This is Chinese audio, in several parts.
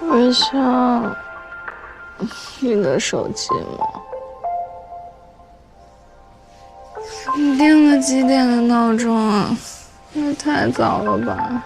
微笑，你的手机吗？你定了几点的闹钟啊？那太早了吧？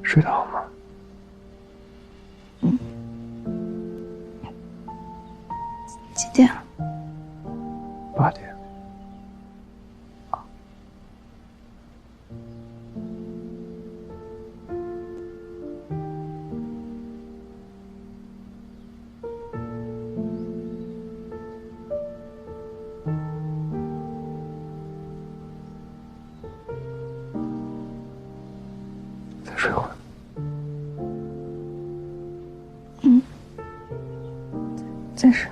睡得好吗？几点了？8点。再睡会儿。再睡。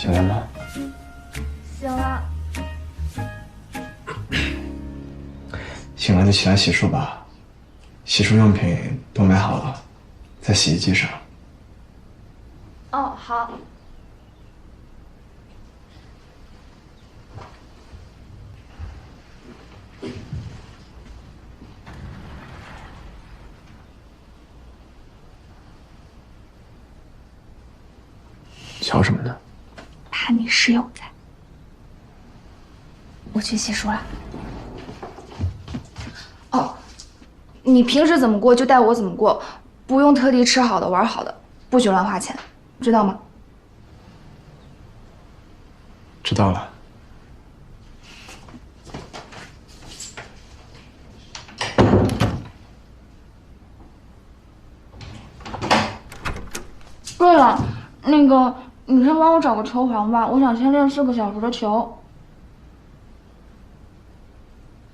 醒了吗？醒了。醒了就起来洗漱吧，洗漱用品都买好了，在洗衣机上。哦，好。瞧什么呢？怕你室友在。我去洗漱了。哦，你平时怎么过就带我怎么过，不用特地吃好的玩好的，不许乱花钱，知道吗？知道了。对了，那个，你先帮我找个球房吧，我想先练4个小时的球。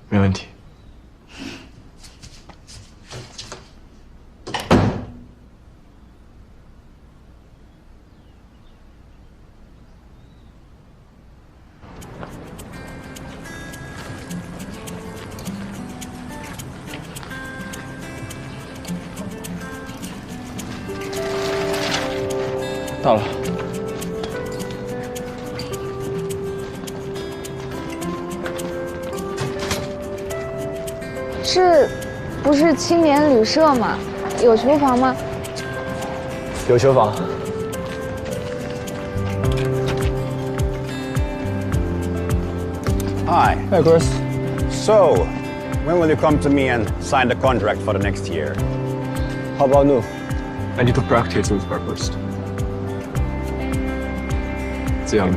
没问题。到了。是，不是青年旅社吗？有球房吗？有球房。Hi. Hi, Chris. So, when will you come to me and sign the contract for the next year? How about now? I need to practice with her first. 这样的。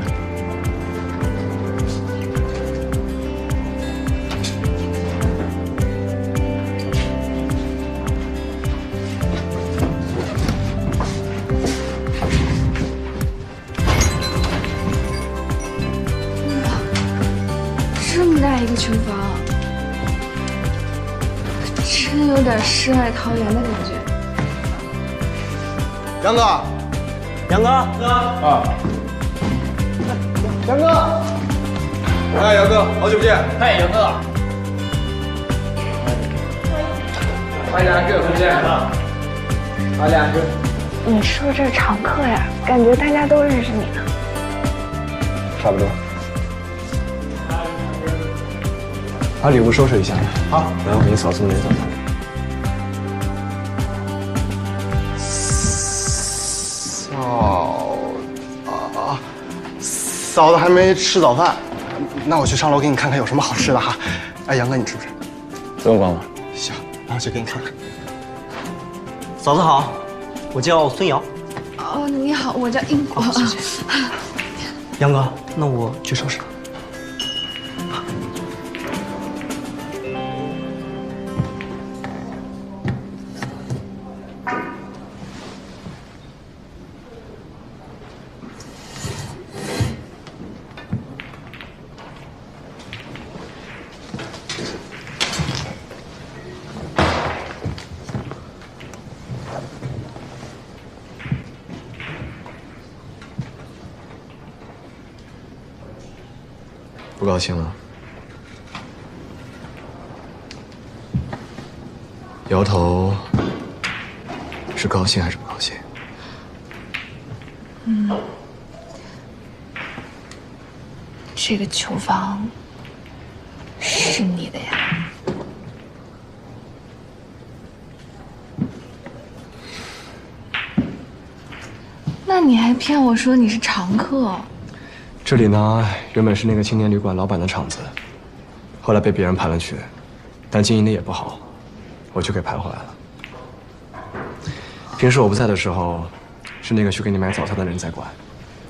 这么大一个球房，真有点世外桃源的感觉。杨哥，杨哥，杨哥，哎，杨哥，好久不见。嗨，杨哥，快点，这不见。快点，你是不是这是常客呀？感觉大家都认识你呢。差不多。把礼物收拾一下。好，然后给你嫂送点早餐。嫂子还没吃早饭，那我去上楼给你看看有什么好吃的哈。哎，杨哥，你吃不吃？不用管我。行，那我去给你看看。嫂子好，我叫孙瑶。哦，你好，我叫英国。杨哥，那我去收拾了。不高兴了？摇头是高兴还是不高兴？这个球房是你的呀？那你还骗我说你是常客？这里呢，原本是那个青年旅馆老板的场子，后来被别人盘了去，但经营的也不好，我就给盘回来了。平时我不在的时候，是那个去给你买早餐的人在管，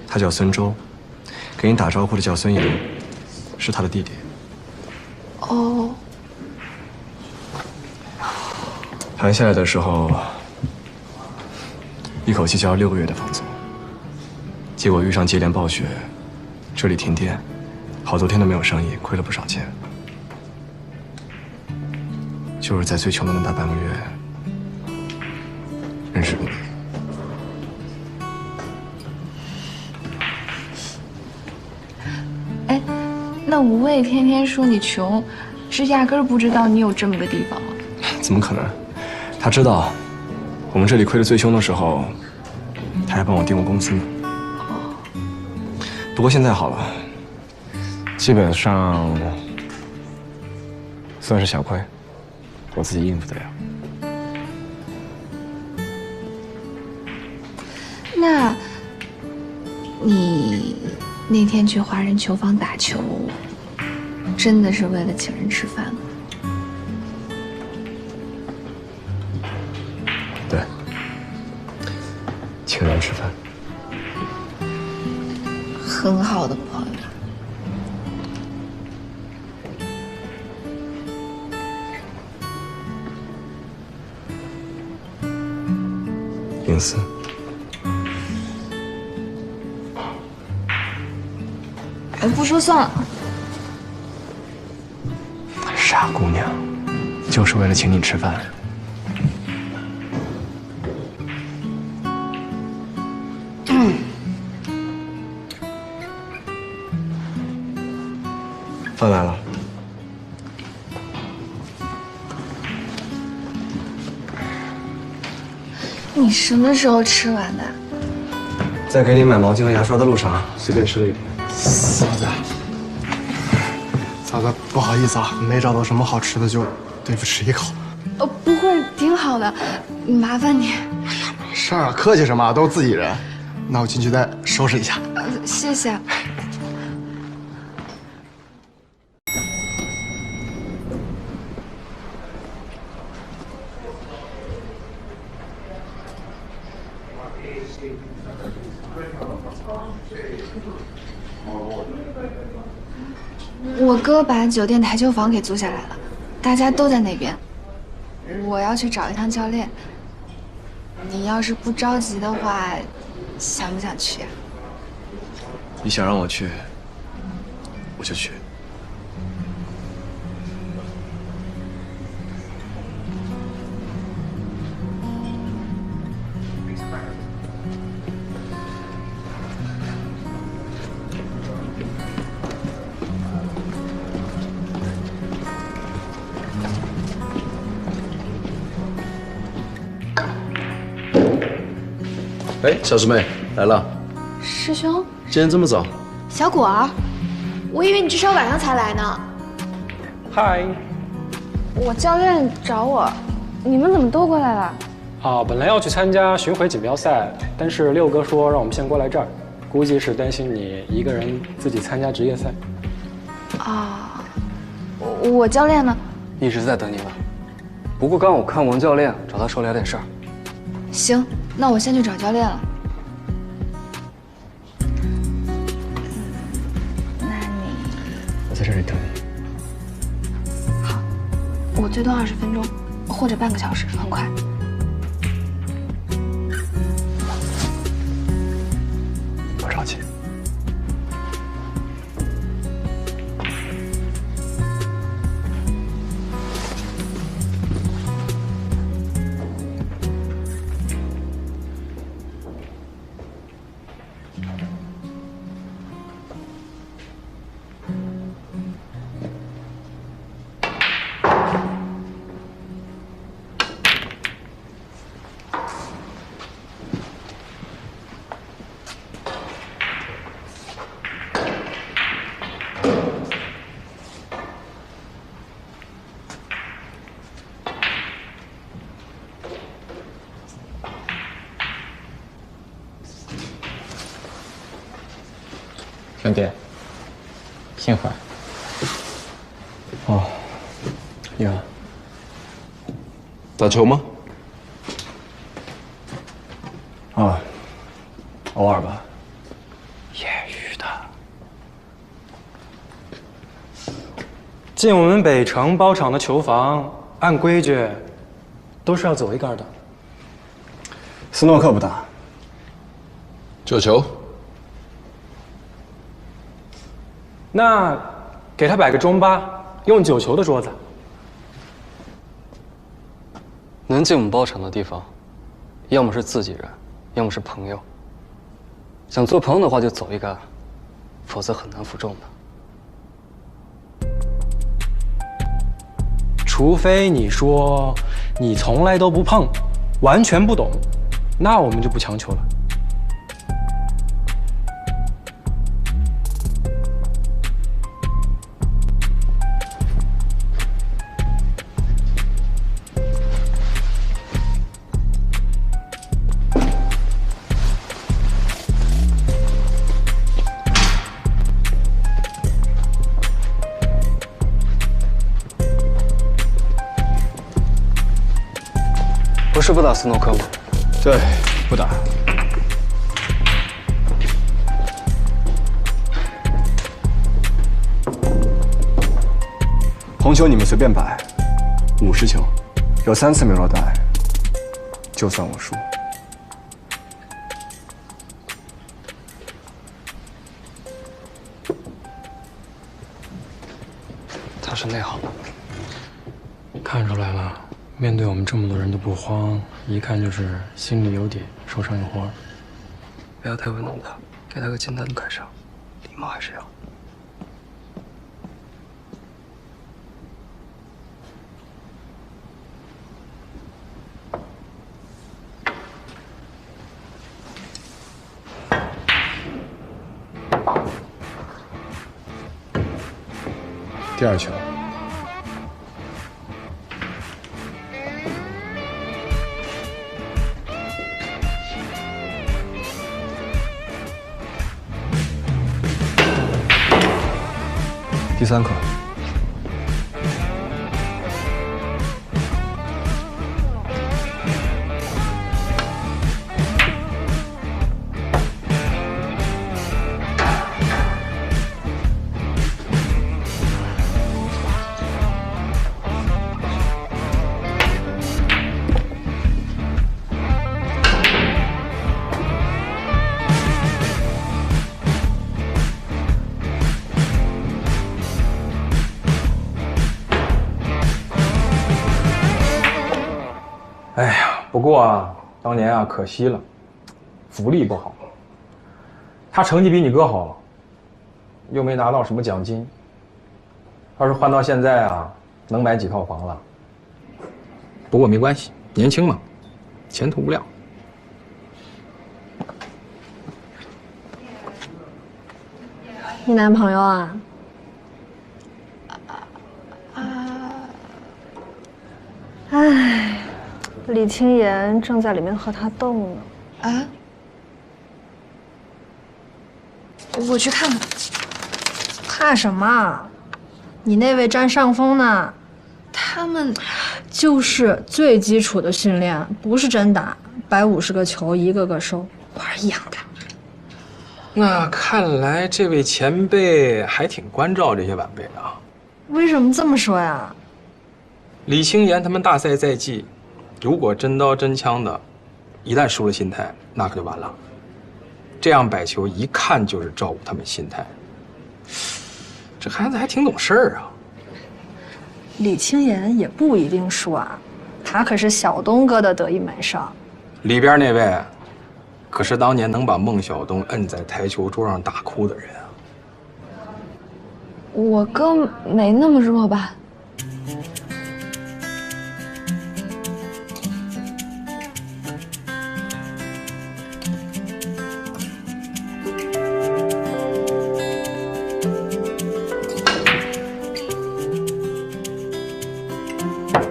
他叫孙周，给你打招呼的叫孙岩，是他的弟弟。哦，盘下来的时候，一口气交了6个月的房租，结果遇上接连暴雪。这里停电，好多天都没有生意，亏了不少钱。就是在最穷的那大半个月，认识了你。哎，那吴畏天天说你穷，是压根儿不知道你有这么个地方吗？怎么可能？他知道，我们这里亏得最凶的时候，他还帮我订过工资呢。不过现在好了，基本上算是小亏，我自己应付得了。那，你那天去华人球房打球，真的是为了请人吃饭吗？对，请人吃饭。很好的朋友。隐私。哎，不说算了。傻姑娘，就是为了请你吃饭。饭来了。你什么时候吃完的？在给你买毛巾和牙刷的路上，随便吃了一点。嫂子，嫂子，不好意思啊，没找到什么好吃的，就对付吃一口。不会，挺好的，麻烦你。哎呀，没事。事儿啊，客气什么？都是自己人。那我进去再收拾一下。谢谢。我哥把酒店台球房给租下来了，大家都在那边。我要去找一趟教练。你要是不着急的话，想不想去啊？你想让我去，我就去。哎，小师妹来了，师兄，今天这么早？小果儿，我以为你至少晚上才来呢。嗨，我教练找我，你们怎么都过来了？本来要去参加巡回锦标赛，但是六哥说让我们先过来这儿，估计是担心你一个人自己参加职业赛。啊，我教练呢？一直在等你们。不过刚我看王教练找他说聊点事儿。行，那我先去找教练了。那你我在这里等你。好，我最多20分钟，或者半个小时，很快。不着急。兄弟，幸会。哦，你好。打球吗？啊，偶尔吧。业余的。进我们北城包场的球房，按规矩都是要走一杆的。斯诺克不打。球球。那给他摆个中巴，用9球的桌子。能进我们包场的地方，要么是自己人，要么是朋友。想做朋友的话就走一杆，否则很难服众的。除非你说你从来都不碰，完全不懂，那我们就不强求了。不是不打斯诺克吗？对，不打。红球你们随便摆，50球，有3次没落袋，就算我输。他是内行的，看出来了。面对我们这么多人都不慌，一看就是心里有底，手上有活。不要太为难他，给他个简单的感伤，礼貌还是要。第2球。第3课。哎呀，不过啊，当年啊可惜了，福利不好。他成绩比你哥好，又没拿到什么奖金。要是换到现在啊，能买几套房了。不过没关系，年轻嘛，前途无量。你男朋友啊？唉，李青言正在里面和他斗呢。啊？我去看看。怕什么？你那位占上风呢。他们就是最基础的训练，不是真打，摆50个球，一个个收，玩样的。那看来这位前辈还挺关照这些晚辈的啊。为什么这么说呀？李青言他们大赛在即，如果真刀真枪的，一旦输了心态，那可就完了。这样摆球一看就是照顾他们心态。这孩子还挺懂事儿啊。李青言也不一定输啊，他可是小东哥的得意门生。里边那位，可是当年能把孟小冬摁在台球桌上大哭的人啊。我哥没那么弱吧？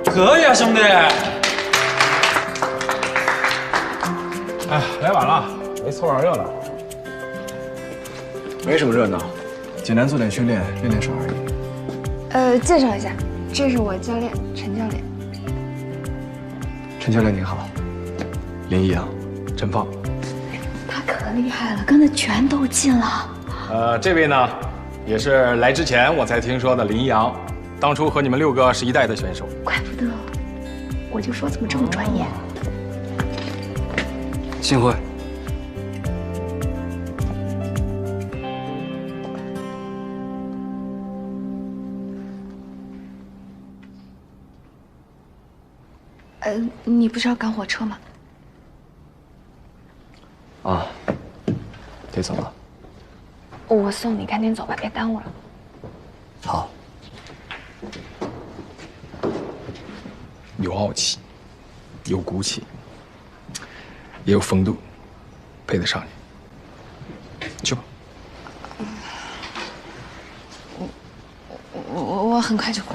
可以啊，兄弟！哎，来晚了，没凑上热闹。没什么热闹，简单做点训练，练练手而已。介绍一下，这是我教练陈教练。陈教练您好，林一阳，真棒。他可厉害了，刚才全都进了。这位呢，也是来之前我才听说的林一阳，当初和你们6个是一代的选手。怪不得，我就说怎么这么专业。幸会。你不是要赶火车吗？啊，得走了。我送你，赶紧走吧，别耽误了。好。有傲气，有骨气，也有风度，配得上你。去吧。我很快就回。